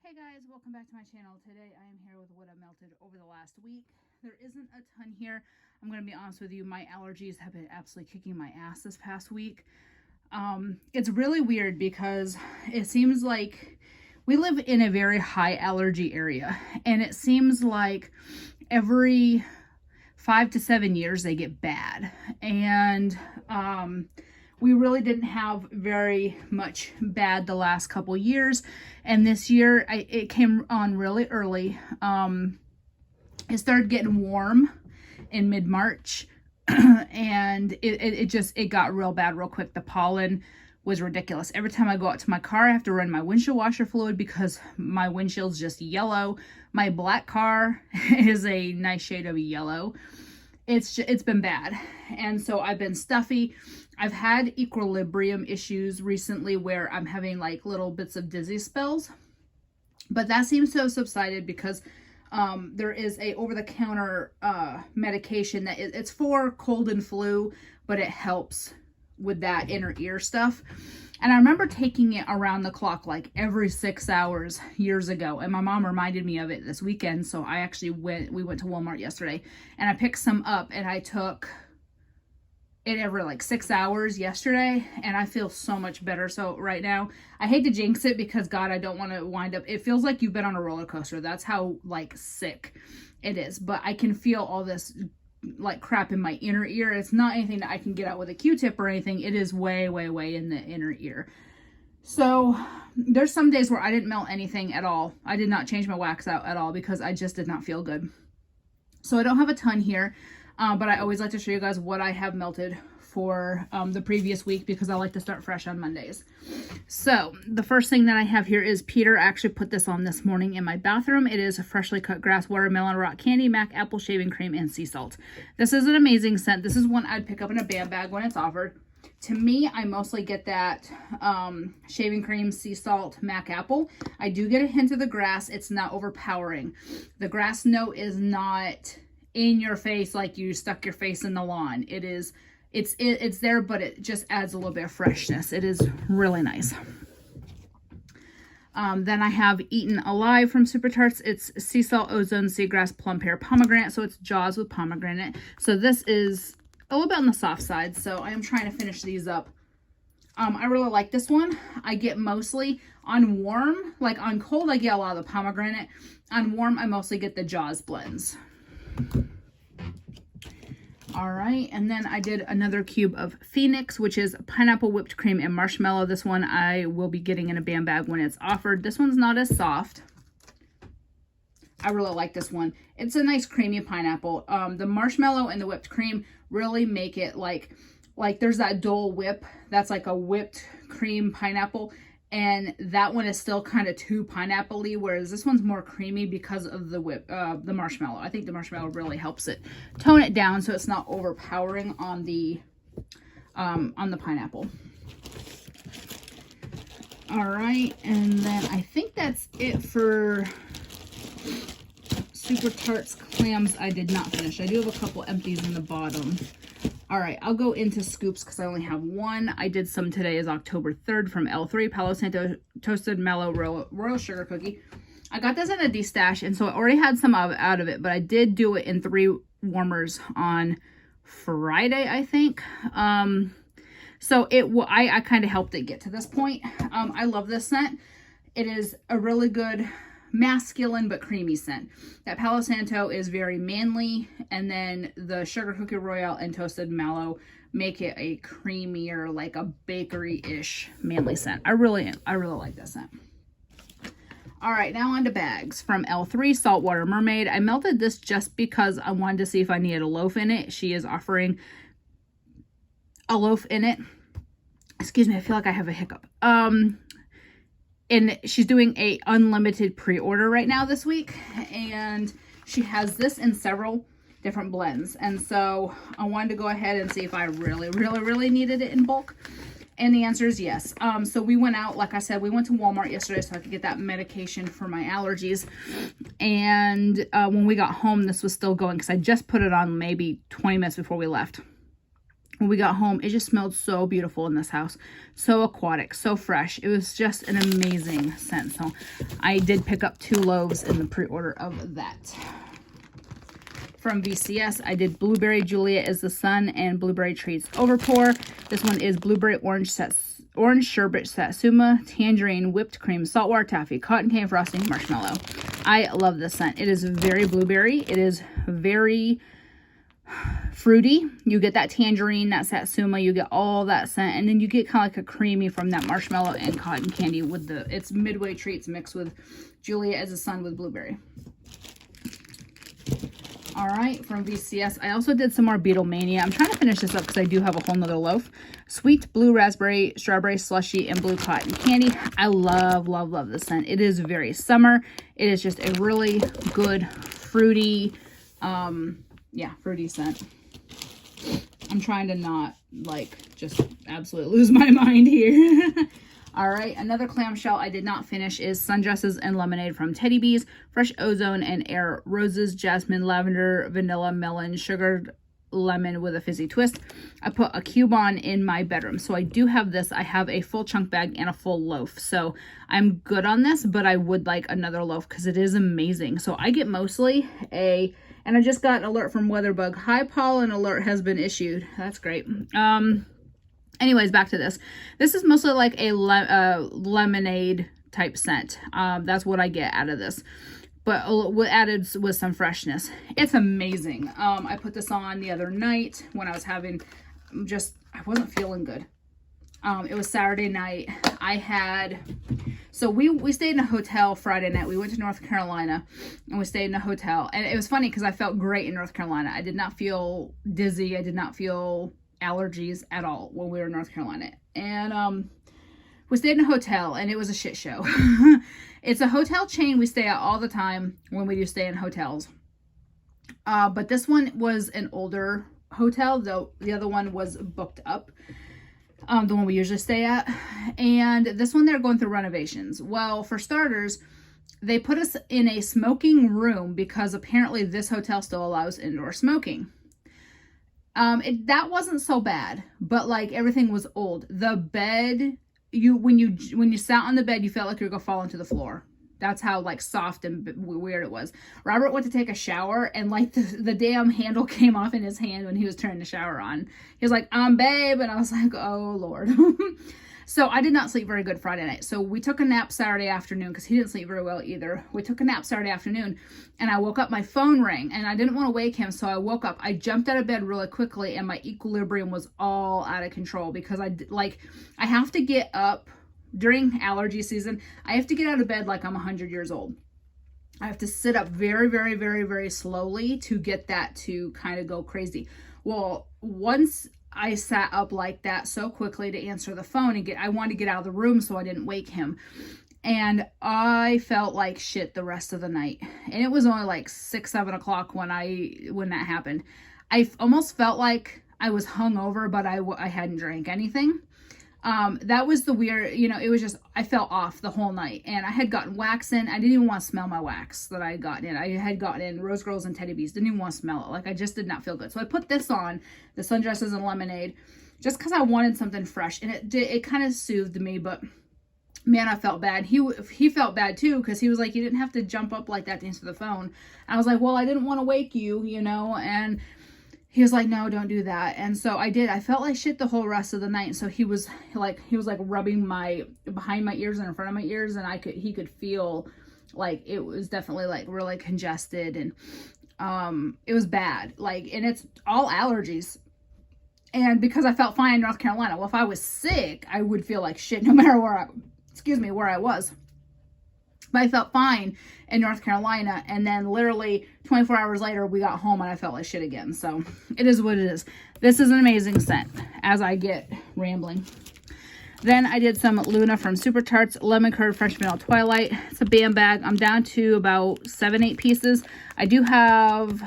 Hey guys, welcome back to my channel. Today I am here with what I melted over the last week. There isn't a ton here. I'm going to be honest with you, my allergies have been absolutely kicking my ass this past week. It's really weird because it seems like we live in a very high allergy area, and it seems like every 5 to 7 years they get bad. And we really didn't have very much bad the last couple years, and this year it came on really early. It started getting warm in mid-March and it got real bad real quick. The pollen was ridiculous. Every time I go out to my car, I have to run my windshield washer fluid because my windshield's just yellow. My black car is a nice shade of yellow. It's been bad, and so I've been stuffy. I've had equilibrium issues recently where I'm having like little bits of dizzy spells, but that seems to have subsided because there is a over-the-counter medication that it's for cold and flu, but it helps with that inner ear stuff. And I remember taking it around the clock, like every 6 hours years ago. And my mom reminded me of it this weekend. So I actually we went to Walmart yesterday and I picked some up, and I took it every like 6 hours yesterday, and I feel so much better. So right now, I hate to jinx it because God, I don't want to wind up. It feels like you've been on a roller coaster. That's how like sick it is. But I can feel all this like crap in my inner ear. It's not anything that I can get out with a Q-tip or anything. It is way in the inner ear. So there's some days where I didn't melt anything at all. I did not change my wax out at all because I just did not feel good. So I don't have a ton here, but I always like to show you guys what I have melted for the previous week because I like to start fresh on Mondays. So the first thing that I have here is Peter actually put this on this morning in my bathroom. It is freshly cut grass, watermelon, rock candy, mac apple, shaving cream, and sea salt. This is an amazing scent. This is one I'd pick up in a bam bag when it's offered. To me, I mostly get that shaving cream, sea salt, mac apple. I do get a hint of the grass. It's not overpowering. The grass note is not in your face like you stuck your face in the lawn. It's there, but it just adds a little bit of freshness. It is really nice. Then I have Eaten Alive from Super Tarts. It's sea salt, ozone, seagrass, plum pear, pomegranate. So it's Jaws with pomegranate. So this is a little bit on the soft side. So I am trying to finish these up. I really like this one. I get mostly on warm, like on cold, I get a lot of the pomegranate. On warm, I mostly get the Jaws blends. All right, and then I did another cube of Phoenix, which is pineapple, whipped cream, and marshmallow. This one I will be getting in a bam bag when it's offered. This one's not as soft. I really like this one. It's a nice creamy pineapple. The marshmallow and the whipped cream really make it like there's that Dole Whip. That's like a whipped cream pineapple. And that one is still kind of too pineapple-y, whereas this one's more creamy because of the the marshmallow. I think the marshmallow really helps it tone it down so it's not overpowering on the pineapple. All right, and then I think that's it for Super Tarts clams. I did not finish. I do have a couple empties in the bottom. All right, I'll go into scoops because I only have one. I did some today is October 3rd from L3, Palo Santo Toasted Mellow Royal Sugar Cookie. I got this in a de-stash, and so I already had some out of it, but I did do it in 3 warmers on Friday, I think. So I kind of helped it get to this point. I love this scent. It is a really good masculine but creamy scent. That Palo Santo is very manly, and then the Sugar Cookie Royale and Toasted Mallow make it a creamier, like a bakery-ish manly scent. I really like that scent. All right, now on to bags. From L3, Saltwater Mermaid. I melted this just because I wanted to see if I needed a loaf in it. She is offering a loaf in it. Excuse me, I feel like I have a hiccup. And she's doing a unlimited pre-order right now this week, and she has this in several different blends. And so I wanted to go ahead and see if I really needed it in bulk. And the answer is yes. So we went out, like I said, we went to Walmart yesterday so I could get that medication for my allergies. And when we got home, this was still going because I just put it on maybe 20 minutes before we left. when we got home. It just smelled so beautiful in this house. So aquatic, so fresh. It was just an amazing scent. So I did pick up 2 loaves in the pre-order of that. From VCS, I did Blueberry Julia is the Sun and Blueberry Treats Overpour. This one is Blueberry Orange Sherbet Satsuma, Tangerine, Whipped Cream, Saltwater Taffy, Cotton Candy Frosting, Marshmallow. I love this scent. It is very blueberry. It is very fruity. You get that tangerine, that satsuma, you get all that scent, and then you get kind of like a creamy from that marshmallow and cotton candy with it's Midway Treats mixed with Julia as a Sun with blueberry. All right, from VCS, I also did some more Beatlemania. I'm trying to finish this up because I do have a whole nother loaf. Sweet blue raspberry, strawberry slushy, and blue cotton candy. I love, love, love this scent. It is very summer. It is just a really good fruity, fruity scent. I'm trying to not, just absolutely lose my mind here. All right, another clamshell I did not finish is Sundresses and Lemonade from Teddy Bees, Fresh Ozone and Air Roses, Jasmine, Lavender, Vanilla, Melon, Sugared Lemon with a fizzy twist. I put a cube on in my bedroom. So I do have this. I have a full chunk bag and a full loaf. So I'm good on this, but I would like another loaf because it is amazing. So I get mostly and I just got an alert from Weatherbug. High pollen alert has been issued. That's great. Anyways, back to this. This is mostly like a lemonade type scent. That's what I get out of this. But added with some freshness. It's amazing. I put this on the other night when I was having I wasn't feeling good. It was Saturday night. So we stayed in a hotel Friday night. We went to North Carolina and we stayed in a hotel. And it was funny because I felt great in North Carolina. I did not feel dizzy. I did not feel allergies at all when we were in North Carolina. And we stayed in a hotel and it was a shit show. It's a hotel chain we stay at all the time when we do stay in hotels. But this one was an older hotel, though the other one was booked up. The one we usually stay at. And this one, they're going through renovations. Well, for starters, they put us in a smoking room because apparently this hotel still allows indoor smoking. That wasn't so bad, but everything was old. The bed, when you sat on the bed, you felt like you were gonna fall into the floor. That's how soft and weird it was. Robert went to take a shower and the damn handle came off in his hand when he was turning the shower on. He was like, babe. And I was like, oh Lord. So I did not sleep very good Friday night. So we took a nap Saturday afternoon because he didn't sleep very well either. We took a nap Saturday afternoon and I woke up, my phone rang and I didn't want to wake him. So I woke up, I jumped out of bed really quickly and my equilibrium was all out of control because I have to get up during allergy season. I have to get out of bed like I'm 100 years old. I have to sit up very, very, very, very slowly to get that to kind of go crazy. Well, once I sat up like that so quickly to answer the phone and I wanted to get out of the room so I didn't wake him. And I felt like shit the rest of the night. And it was only 6, 7 o'clock when that happened. I almost felt like I was hungover, but I hadn't drank anything. That was the weird, it was just, I felt off the whole night and I had gotten wax in. I didn't even want to smell my wax that I had gotten in. I had gotten in Rose Girls and Teddy Bees. Didn't even want to smell it. I just did not feel good. So I put this on, the Sundresses and Lemonade, just because I wanted something fresh. And it kind of soothed me, but man, I felt bad. He felt bad too because he was like, you didn't have to jump up like that to answer the phone. And I was like, well, I didn't want to wake you, and he was like, no, don't do that. And so I did. I felt like shit the whole rest of the night. And so he was rubbing behind my ears and in front of my ears. And he could feel it was definitely really congested. And it was bad. And it's all allergies. And because I felt fine in North Carolina. Well, if I was sick, I would feel like shit no matter where I was. But I felt fine in North Carolina. And then literally 24 hours later, we got home and I felt like shit again. So it is what it is. This is an amazing scent as I get rambling. Then I did some Luna from Super Tarts, Lemon Curd Fresh Vanilla Twilight. It's a BAM bag. I'm down to about 7-8 pieces. I do have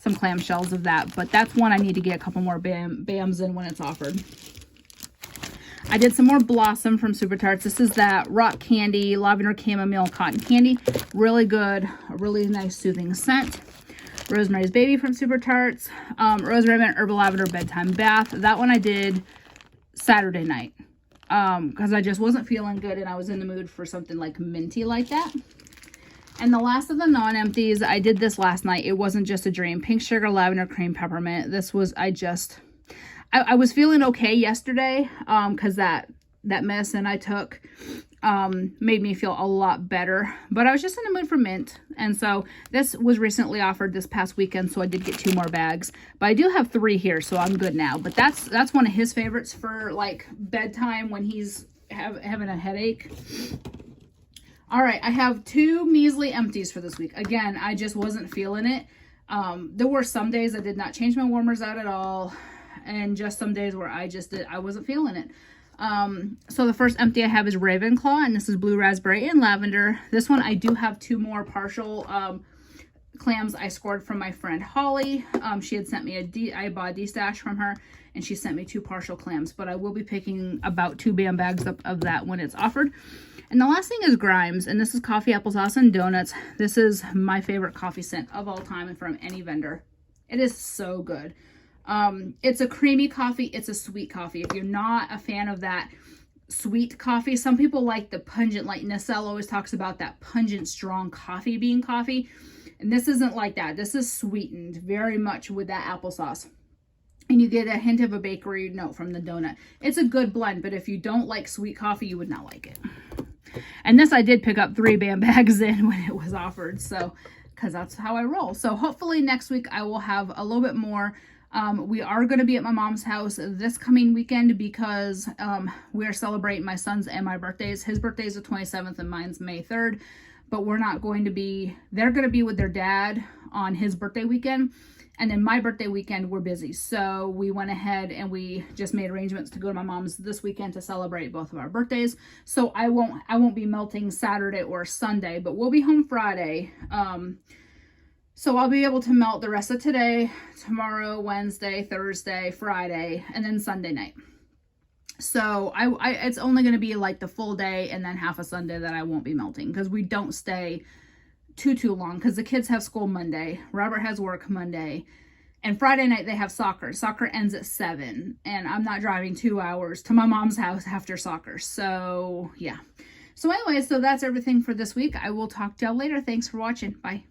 some clamshells of that, but that's one I need to get a couple more BAMs in when it's offered. I did some more Blossom from Super Tarts. This is that rock candy, lavender chamomile cotton candy. Really good, a really nice soothing scent. Rosemary's Baby from Super Tarts, Rosemary Mint Herbal Lavender Bedtime Bath. That one I did Saturday night because I just wasn't feeling good and I was in the mood for something like minty like that. And the last of the non-empties, I did this last night. It wasn't just a dream. Pink Sugar Lavender Cream Peppermint. This was, I was feeling okay yesterday because that medicine I took made me feel a lot better, but I was just in the mood for mint. And so this was recently offered this past weekend, so I did get 2 more bags, but I do have 3 here, so I'm good now. But that's one of his favorites for like bedtime when he's having a headache. All right, I have 2 measly empties for this week. Again, I just wasn't feeling it. There were some days I did not change my warmers out at all, and just some days where I wasn't feeling it. So the first empty I have is Ravenclaw, and this is blue raspberry and lavender. This one I do have 2 more partial clams I scored from my friend Holly. She had sent me I bought a D-stash from her, and she sent me 2 partial clams, but I will be picking about 2 BAM bags of that when it's offered. And the last thing is Grimes, and this is coffee, applesauce, and donuts. This is my favorite coffee scent of all time and from any vendor. It is so good. It's a creamy coffee. It's a sweet coffee. If you're not a fan of that sweet coffee, some people like the pungent, like Nacelle always talks about that pungent, strong coffee bean coffee. And this isn't like that. This is sweetened very much with that applesauce. And you get a hint of a bakery note from the donut. It's a good blend, but if you don't like sweet coffee, you would not like it. And this I did pick up 3 BAM bags in when it was offered, so because that's how I roll. So hopefully next week I will have a little bit more. We are going to be at my mom's house this coming weekend because we are celebrating my son's and my birthdays. His birthday is the 27th and mine's May 3rd, but we're not going to be, they're going to be with their dad on his birthday weekend. And then my birthday weekend, we're busy. So we went ahead and we just made arrangements to go to my mom's this weekend to celebrate both of our birthdays. So I won't be melting Saturday or Sunday, but we'll be home Friday. So I'll be able to melt the rest of today, tomorrow, Wednesday, Thursday, Friday, and then Sunday night. So it's only going to be like the full day and then half a Sunday that I won't be melting because we don't stay too long because the kids have school Monday. Robert has work Monday. And Friday night they have soccer. Soccer ends at 7. And I'm not driving 2 hours to my mom's house after soccer. So yeah. So anyway, so that's everything for this week. I will talk to y'all later. Thanks for watching. Bye.